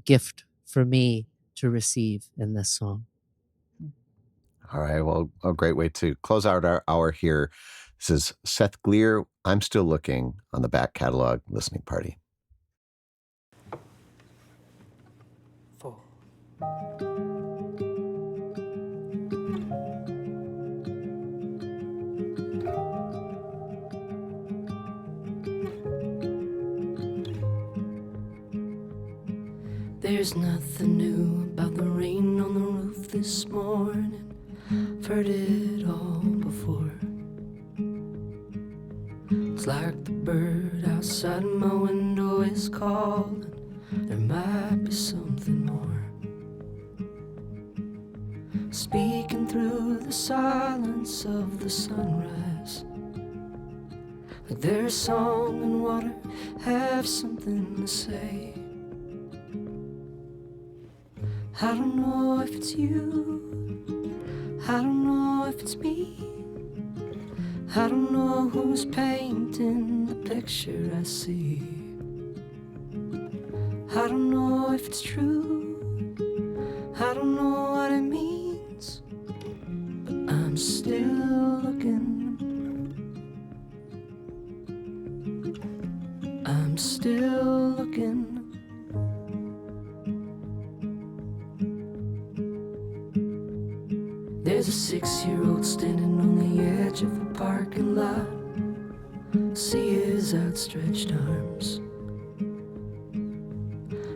gift for me to receive in this song. All right. Well, a great way to close out our hour here. This is Seth Glier, I'm Still Looking, on the Back Catalog Listening Party. 4. There's nothing new about the rain on the roof this morning. I've heard it all before. It's like the bird outside my window is calling. There might be something more. Speaking through the silence of the sunrise. Like their song and water have something to say. I don't know if it's you, I don't know if it's me, I don't know who's painting the picture I see. I don't know if it's true, I don't know what it means, but I'm still looking, I'm still looking. There's a 6-year-old standing on the edge of a parking lot. See his outstretched arms,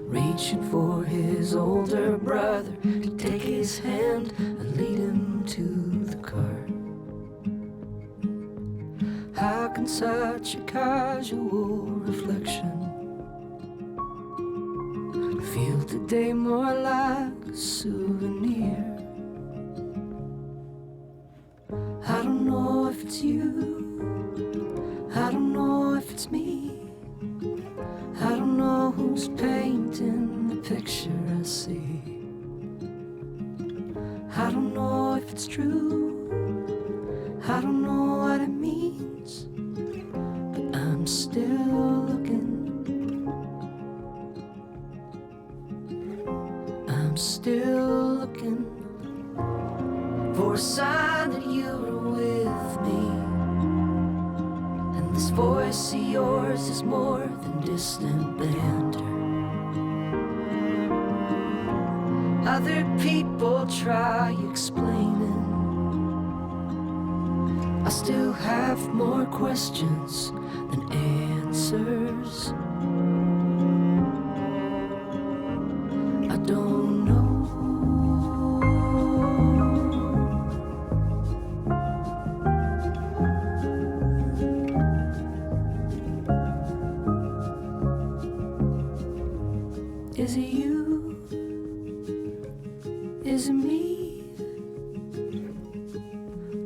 reaching for his older brother to take his hand and lead him to the car. How can such a casual reflection feel today more like a souvenir? I don't know if it's you, I don't know if it's me, I don't know who's painting the picture I see. I don't know if it's true, I don't know what it means, but I'm still looking, I'm still looking for a sign that you are with me. And this voice of yours is more than distant banter. Other people try explaining. I still have more questions than answers. I don't know. Is it you? Is it me?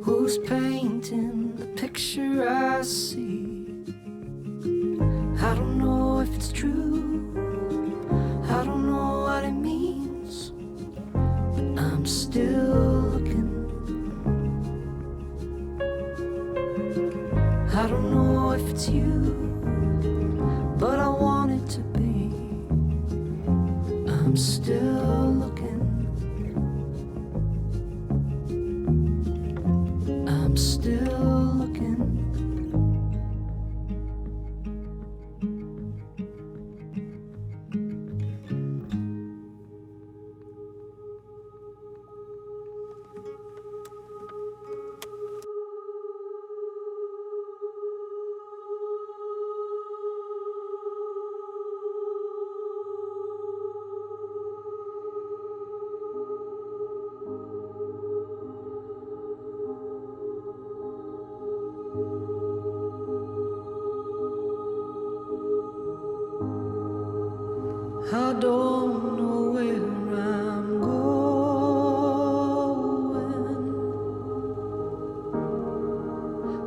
Who's painting the picture I see? I don't know if it's true, I don't know what it means, but I'm still looking. I don't know if it's you, but I want it to be. I'm still looking, I'm still looking. I don't know where I'm going,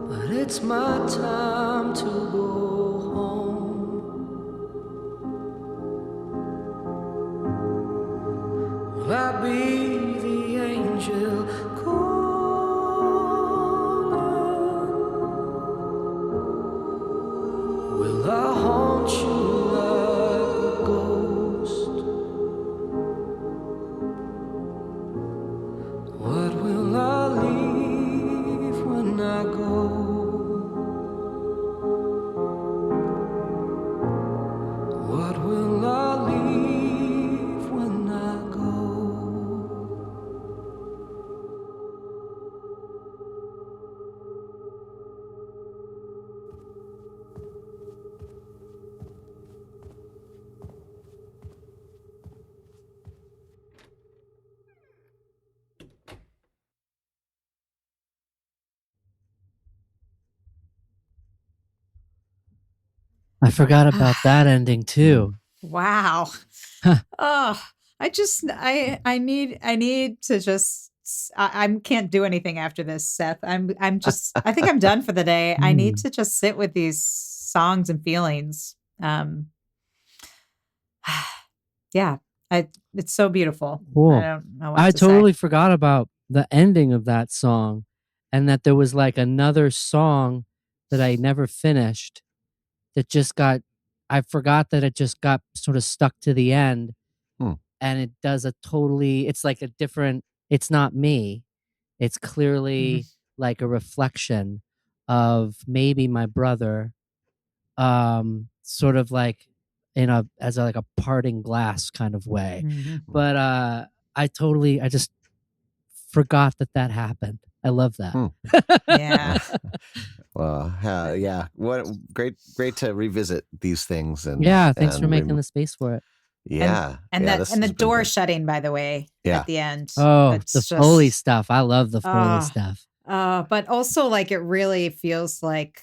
but it's my time to go home. Will I be the angel calling? Will I haunt you like a ghost? I forgot about that ending too. Wow. Huh. Oh, I need to just I can't do anything after this, Seth. I think I'm done for the day. I need to just sit with these songs and feelings. Yeah, it's so beautiful. Cool. I don't know what I to totally say. forgot about the ending of that song, and that there was like another song that I never finished that just got. I forgot that it just got sort of stuck to the end, Hmm. and it does a totally. It's like a different. It's not me. It's clearly like a reflection of maybe my brother, sort of like in a as a, like a parting glass kind of way. Mhm. But I just forgot that happened. I love that. Yeah. Well, yeah. What great to revisit these things Yeah, thanks for and making the space for it. yeah. And Yeah, that this and the has been door good. shutting, by the way, Yeah. at the end. Oh, the It's Foley just stuff. I love the Foley oh, stuff. but also like it really feels like,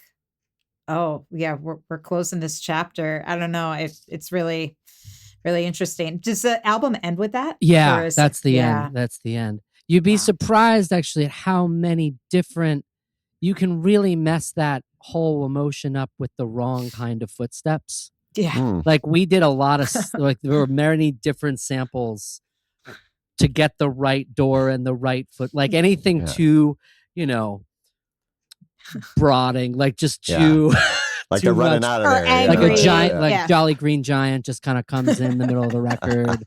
oh yeah, we're closing this chapter. I don't know. It's really, really interesting. Does the album end with that? Or Yeah, is that's the yeah. end. That's the end. You'd be Wow. surprised actually at how many different you can really mess that whole emotion up with the wrong kind of footsteps. Yeah. Like we did a lot of like there were many different samples to get the right door and the right foot. Like anything Yeah. too, broading, like just Yeah. too Like too they're running much. out of Or there. Like a angry. giant, Yeah. like Yeah. Jolly Green Giant just kind of comes in the middle of the record.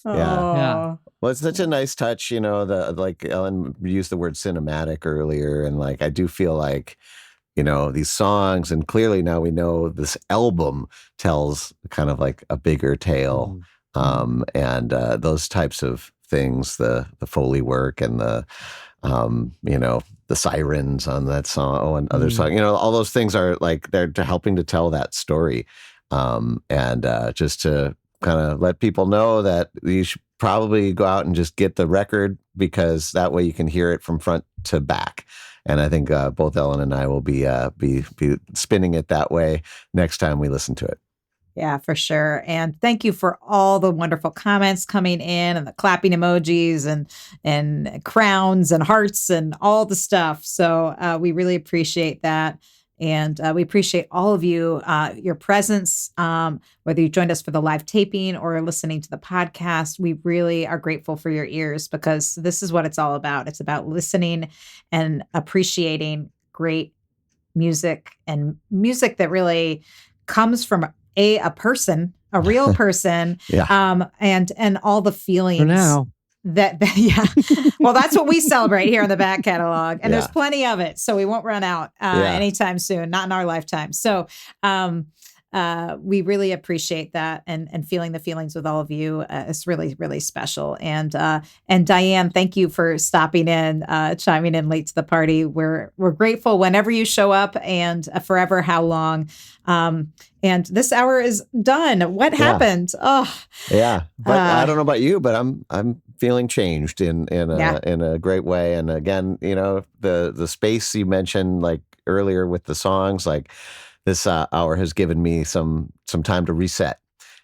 Yeah. Yeah. Oh. Well, it's such a nice touch, the like Ellen used the word cinematic earlier, and like I do feel like, these songs, and clearly now we know this album tells kind of like a bigger tale. And those types of things, the Foley work and the the sirens on that song and other song, all those things are like they're helping to tell that story. And just to kind of let people know that you should probably go out and just get the record, because that way you can hear it from front to back. And I think both Ellen and I will be spinning it that way next time we listen to it. Yeah, for sure. And thank you for all the wonderful comments coming in and the clapping emojis and crowns and hearts and all the stuff. So we really appreciate that. And we appreciate all of you, your presence, whether you joined us for the live taping or listening to the podcast. We really are grateful for your ears, because this is what it's all about. It's about listening and appreciating great music, and music that really comes from a person, a real person, Yeah. and all the feelings For now. that yeah. Well, that's what we celebrate here in the back catalog, and there's Yeah. plenty of it, so we won't run out anytime soon, not in our lifetime. So we really appreciate that, and feeling the feelings with all of you. It's really, really special. And Diane, thank you for stopping in, chiming in late to the party. We're grateful whenever you show up, and forever how long. And this hour is done. What happened? Oh, yeah. But I don't know about you, but I'm feeling changed in a great way. And again, the space you mentioned like earlier with the songs, like this hour has given me some time to reset,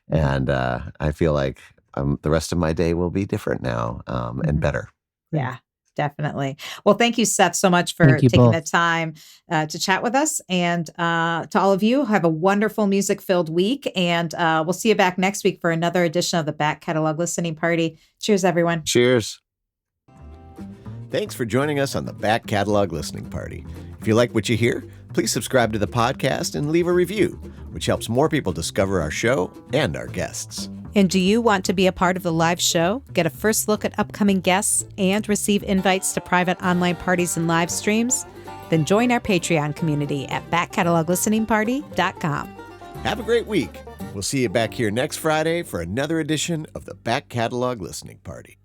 and I feel like the rest of my day will be different now, and better. Yeah, definitely. Well, thank you, Seth, so much for taking the time to chat with us. And to all of you, have a wonderful music-filled week. And we'll see you back next week for another edition of the Back Catalog Listening Party. Cheers, everyone. Cheers. Thanks for joining us on the Back Catalog Listening Party. If you like what you hear, please subscribe to the podcast and leave a review, which helps more people discover our show and our guests. And do you want to be a part of the live show, get a first look at upcoming guests, and receive invites to private online parties and live streams? Then join our Patreon community at backcataloglisteningparty.com. Have a great week. We'll see you back here next Friday for another edition of the Back Catalog Listening Party.